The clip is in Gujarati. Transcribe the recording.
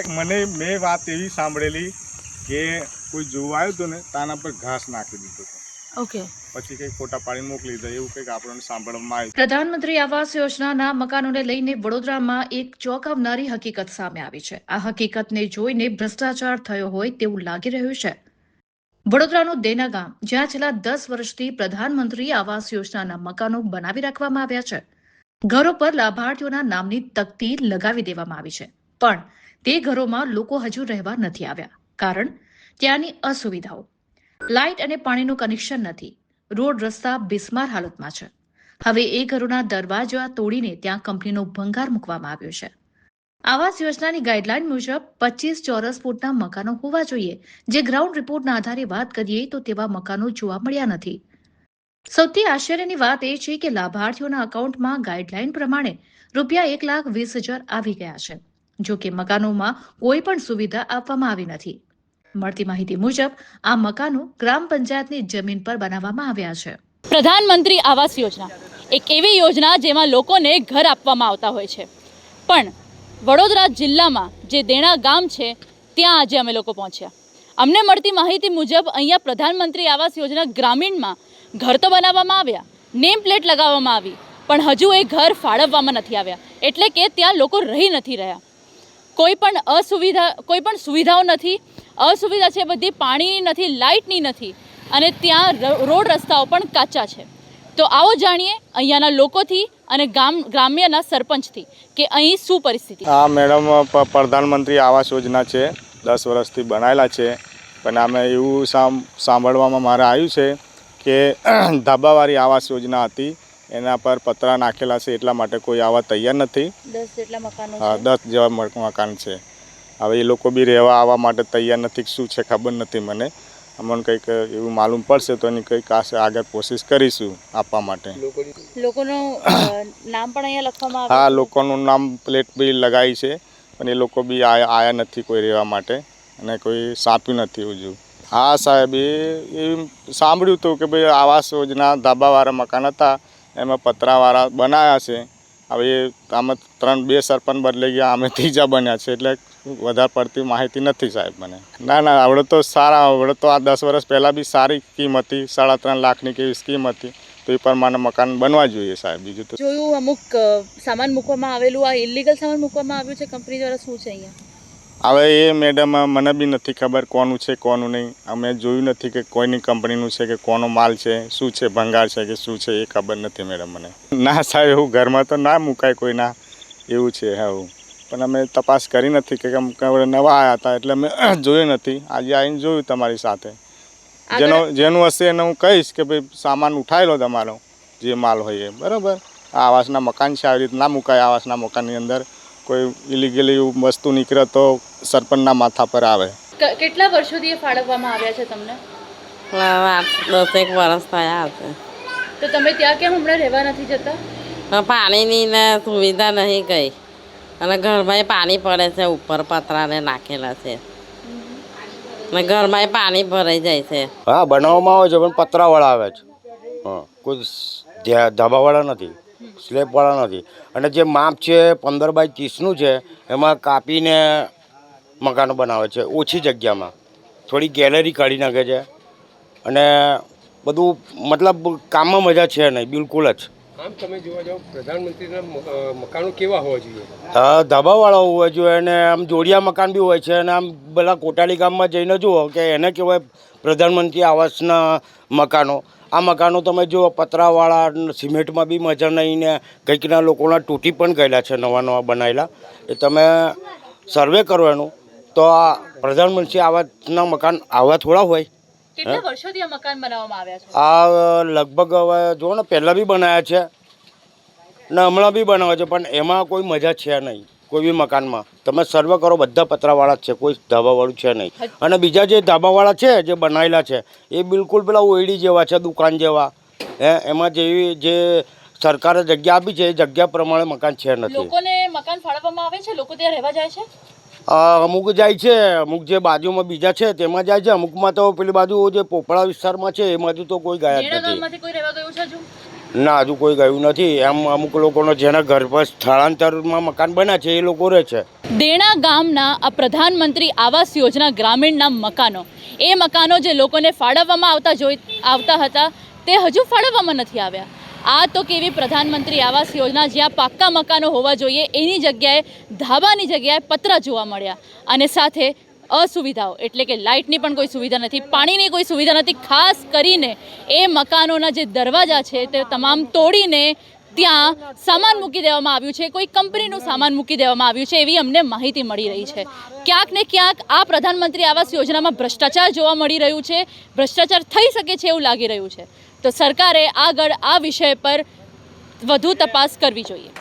સાહેબ મેં વાત એવી સાંભળેલી કે કોઈ જોવા આવ્યું હતું ને તાના પર ઘાસ નાખી દીધો હતો. ઓકે. પછી કંઈક ફોટા પાડીને મોકલી દીધા એવું કંઈક આપણને સાંભળવામાં આવ્યું. પ્રધાનમંત્રી આવાસ યોજનાના મકાનોને લઈને વડોદરામાં એક ચોંકાવનારી હકીકત સામે આવી છે. આ હકીકતને જોઈને ભ્રષ્ટાચાર થયો હોય તેવું લાગી રહ્યું છે. વડોદરાનું દેના ગામ, જ્યાં છેલ્લા 10 વર્ષથી પ્રધાનમંત્રી આવાસ યોજનાના મકાનો બનાવી રાખવામાં આવ્યા છે. ઘરો પર લાભાર્થીઓના નામની તકતી લગાવી દેવામાં આવી છે, પણ તે ઘરોમાં લોકો હજુ રહેવા નથી આવ્યા. કારણ ત્યાંની અસુવિધાઓ. લાઇટ અને પાણીનું કનેક્શન નથી. રોડ રસ્તા બિસ્માર હાલતમાં છે. હવે એ ઘરોના દરવાજા તોડીને ત્યાં કંપનીનો ભંગાર મૂકવામાં આવ્યો છે. આવાસ યોજનાની ગાઈડલાઈન મુજબ 25 ચોરસ ફૂટના મકાનો હોવા જોઈએ, જે ગ્રાઉન્ડ રિપોર્ટના આધારે વાત કરીએ તો તેવા મકાનો જોવા મળ્યા નથી. સૌથી આશ્ચર્યની વાત એ છે કે લાભાર્થીઓના અકાઉન્ટમાં ગાઈડલાઈન પ્રમાણે ₹1,20,000 આવી ગયા છે. જો કે મકાનોમાં કોઈ પણ સુવિધા આપવામાં આવી નથી. મળતી માહિતી મુજબ આ મકાનો ગ્રામ પંચાયતની જમીન પર બનાવવામાં આવ્યા છે. પ્રધાનમંત્રી આવાસ યોજના એક એવી યોજના જેમાં લોકોને ઘર આપવામાં આવતા હોય છે, પણ વડોદરા જિલ્લામાં જે દેણા ગામ છે ત્યાં આજે અમે લોકો પહોંચ્યા. અમને મળતી માહિતી મુજબ અહીંયા પ્રધાનમંત્રી આવાસ યોજના ગ્રામીણમાં ઘર તો બનાવવામાં આવ્યા, નેમ પ્લેટ લગાવવામાં આવી, પણ હજુ એ ઘર ફાળવવામાં નથી આવ્યા. એટલે કે ત્યાં લોકો રહી નથી રહ્યા. કોઈ પણ સુવિધાઓ નથી. અસુવિધા છે બધી. પાણીની નથી, લાઇટની નથી, અને ત્યાં રોડ રસ્તાઓ પણ કાચા છે. તો આવો જાણીએ અહીંયાના લોકોથી અને ગ્રામ્યના સરપંચથી કે અહીં શું પરિસ્થિતિ. હા મેડમ, પ્રધાનમંત્રી આવાસ યોજના છે, 10 વર્ષથી બનાવેલા છે, પણ આમે એવું સાંભળવામાં મારે આવ્યું છે કે ધાબાવાળી આવાસ યોજના હતી, એના પર પતરા નાખેલા છે, એટલા માટે કોઈ આવવા તૈયાર નથી. 10 જેટલા મકાનો. હા, 10 જેવા મકાન છે. હવે એ લોકો બી રહેવા આવવા માટે તૈયાર નથી. શું છે ખબર નથી મને. અમને કંઈક એવું માલુમ પડશે તો એની કંઈક આગળ કોશિશ કરીશું આપવા માટે. લોકોનું નામ પણ અહીંયા લખવામાં આવ્યું. હા, લોકોનું નામ પ્લેટ બી લગાવી છે, પણ એ લોકો બી આયા નથી કોઈ રહેવા માટે, અને કોઈ સાંપ્યું નથી હજુ. હા સાહેબ, એ સાંભળ્યું હતું કે ભાઈ આવાસ યોજના ધાબાવાળા મકાન હતા, એમાં પતરાવાળા બનાવ્યા છે. હવે આમાં 2 સરપંચ બદલાઈ ગયા, અમે 3જા બન્યા છે, એટલે વધારે પડતી માહિતી નથી સાહેબ મને. ના, આવડે તો સારા, આવડે તો આ 10 વર્ષ પહેલાં બી સારી સ્કીમ હતી, 3.5 લાખની કેવી સ્કીમ હતી, તો એ પ્રમાણે મકાન બનવા જોઈએ સાહેબ. બીજું તો જોયું અમુક સામાન મૂકવામાં આવેલું, આ ઇલીગલ સામાન મૂકવામાં આવ્યું છે કંપની દ્વારા. શું છે અહીંયા? હવે એ મેડમ મને બી નથી ખબર કોનું છે કોનું નહીં. અમે જોયું નથી કે કોઈની કંપનીનું છે કે કોનો માલ છે, શું છે, ભંગાર છે કે શું છે, એ ખબર નથી મેડમ મને. ના સાહેબ, એવું ઘરમાં તો ના મુકાય કોઈના, એવું છે. હા, પણ અમે તપાસ કરી નથી કે નવા આવ્યા હતા એટલે અમે જોયું નથી. આજે આવીને જોયું તમારી સાથે. જેનું હશે એને હું કહીશ કે ભાઈ સામાન ઉઠાવી લો તમારો, જે માલ હોય એ. બરાબર. આ આવાસના મકાન છે, આવી રીતે ના મુકાય. આવાસના મકાનની અંદર કોઈ ઇલીગલી વસ્તુ નીકળે તો સરપંચના માથા પર આવે. કેટલા વર્ષોથી એ ફાળવવામાં આવ્યા છે તમને? 10 વર્ષ થયા હશે. તો તમે ત્યાં કેમ હમણાં રહેવા નથી જતા? પાણીની ને સુવિધા નહીં ગઈ, અને ઘરમાં પાણી પડે છે, ઉપર પતરાને નાખેલા છે, અને ઘરમાં પાણી ભરાઈ જાય છે. હા, બનાવવામાં આવે છે, પણ પતરાવાળા આવે છે. હા, કોઈ ધાબાવાળા નથી, સ્લેબવાળા નથી. અને જે માપ છે 15x30નું છે, એમાં કાપીને મકાનો બનાવે છે, ઓછી જગ્યામાં. થોડી ગેલેરી કાઢી નાખે છે, અને બધું મતલબ કામમાં મજા છે નહીં, બિલકુલ જ. આમ તમે જોવા જાઓ, પ્રધાનમંત્રીના મકાનો કેવા હોવા જોઈએ? હા, ધાબાવાળા હોવા જોઈએ, અને આમ જોડિયા મકાન બી હોય છે. અને આમ પેલા કોટાલી ગામમાં જઈને જુઓ કે એને કહેવાય પ્રધાનમંત્રી આવાસના મકાનો. આ મકાનો તમે જુઓ, પતરાવાળા, સિમેન્ટમાં બી મજા નહીં, ને કંઈકના લોકોના તૂટી પણ ગયેલા છે, નવા બનાવેલા. એ તમે સર્વે કરો એનું, તો આ પ્રધાનમંત્રી આવાસના મકાન આવા થોડા હોય. કેટલા વર્ષોથી આ મકાન બનાવવામાં આવ્યા છે? આ લગભગ હવે જુઓ ને, પહેલાં બી બનાવ્યા છે ને હમણાં બી બનાવે છે, પણ એમાં કોઈ મજા છે નહીં. કોઈ બી મકાનમાં તમે સર્વે કરો, બધા પતરાવાળા જ છે, કોઈ ધાબાવાળું છે નહીં. અને બીજા જે ધાબાવાળા છે, જે બનાવેલા છે, એ બિલકુલ પેલા ઓયડી જેવા છે, દુકાન જેવા. એમાં જે સરકારે જગ્યા આપી છે, એ જગ્યા પ્રમાણે મકાન છે નથી. લોકોને મકાન ફાળવવામાં આવે છે, લોકો ત્યાં રહેવા જાય છે. અમુક જાય છે, અમુક જે બાજુમાં બીજા છે તેમાં જાય છે, અમુકમાં તો પેલી બાજુ જે પોપડા વિસ્તારમાં છે એમાંથી તો કોઈ ગયા જ નથી. કોઈ રહેવા ગયું છે હજુ? ના હજુ કોઈ ગયું નથી. એમ અમુક લોકોનો જેના ઘર પર સ્થળાંતરમાં મકાન બન્યા છે એ લોકો રહે છે. દેણા ગામના આ પ્રધાનમંત્રી આવાસ યોજના ગ્રામીણના મકાનો, એ મકાનો જે લોકોને ફાળવવામાં આવતા હતા તે હજુ ફાળવવામાં નથી આવ્યા. આ તો કેવી પ્રધાનમંત્રી આવાસ યોજના, જ્યાં પાક્કા મકાનો હોવા જોઈએ એની જગ્યાએ ધાબાની જગ્યાએ પતરા જોવા મળ્યા, અને સાથે અસુવિધાઓ એટલે કે લાઇટની પણ કોઈ સુવિધા નથી, પાણીની કોઈ સુવિધા નથી. ખાસ કરીને એ મકાનોના જે દરવાજા છે તે તમામ તોડીને ત્યાં સામાન મૂકી દેવામાં આવ્યું છે, કોઈ કંપનીનું સામાન મૂકી દેવામાં આવ્યું છે એવી અમને માહિતી મળી રહી છે. ક્યાંક ને ક્યાંક આ પ્રધાનમંત્રી આવાસ યોજનામાં ભ્રષ્ટાચાર જોવા મળી રહ્યું છે, ભ્રષ્ટાચાર થઈ શકે છે એવું લાગી રહ્યું છે. તો સરકારે આગળ આ વિષય પર વધુ તપાસ કરવી જોઈએ.